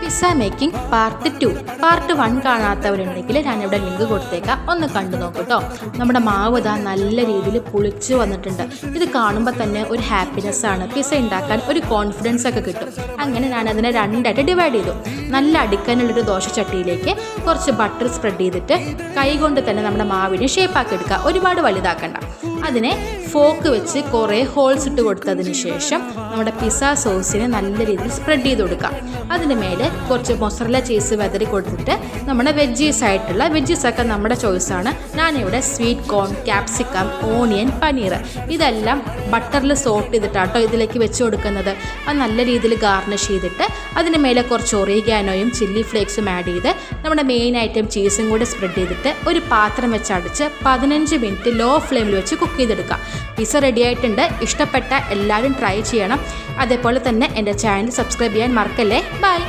Pizza making part 2 part 1 കാണാത്തവരുണ്ടെങ്കിൽ ഞാനിവിടെ link കൊടുത്തേക്കാം, ഒന്ന് കണ്ടു നോക്കൂട്ടോ. നമ്മുടെ മാവ് ഇതാ നല്ല രീതിയിൽ പുളിച്ച് വന്നിട്ടുണ്ട്. ഇത് കാണുമ്പോൾ തന്നെ ഒരു ഹാപ്പിനെസ് ആണ്. പിസ്സ ഉണ്ടാക്കാൻ ഒരു കോൺഫിഡൻസ് ഒക്കെ കിട്ടും. അങ്ങനെ ഞാനതിനെ രണ്ടായിട്ട് ഡിവൈഡ് ചെയ്തു. നല്ല അടിക്കാനുള്ളൊരു ദോശച്ചട്ടിയിലേക്ക് കുറച്ച് ബട്ടർ സ്പ്രെഡ് ചെയ്തിട്ട് കൈ കൊണ്ട് തന്നെ നമ്മുടെ മാവിനെ ഷേപ്പാക്കി എടുക്കുക. ഒരുപാട് വലുതാക്കണ്ട. അതിനെ ഫോക്ക് വെച്ച് കുറേ ഹോൾസ് ഇട്ട് കൊടുത്തതിന് ശേഷം നമ്മുടെ പിസ്സ സോസിനെ നല്ല രീതിയിൽ സ്പ്രെഡ് ചെയ്ത് കൊടുക്കാം. അതിന് മേലെ കുറച്ച് മൊസറല്ല ചീസ് വെതറി കൊടുത്തിട്ട് നമ്മുടെ വെജീസൊക്കെ നമ്മുടെ ചോയ്സാണ്. ഞാനിവിടെ sweet corn, capsicum, onion, paneer ഇതെല്ലാം ബട്ടറിൽ സോട്ട് ചെയ്തിട്ടാട്ടോ ഇതിലേക്ക് വെച്ച് കൊടുക്കുന്നത്. അത് നല്ല രീതിയിൽ ഗാർണിഷ് ചെയ്തിട്ട് അതിന് മേലെ കുറച്ച് ഒറിഗാനോയും ചില്ലി ഫ്ലേക്സും ആഡ് ചെയ്ത് നമ്മുടെ മെയിൻ ഐറ്റം ചീസും കൂടി സ്പ്രെഡ് ചെയ്തിട്ട് ഒരു പാത്രം വെച്ച് അടിച്ച് 15 മിനിറ്റ് ലോ ഫ്ലെയിമിൽ വെച്ച് കുക്ക് ചെയ്തെടുക്കാം. പിസ്സ റെഡി ആയിട്ടുണ്ട്. ഇഷ്ടപ്പെട്ട എല്ലാവരും ട്രൈ ചെയ്യണം. അതേപോലെ തന്നെ എൻ്റെ ചാനൽ സബ്സ്ക്രൈബ് ചെയ്യാൻ മറക്കല്ലേ. ബൈ.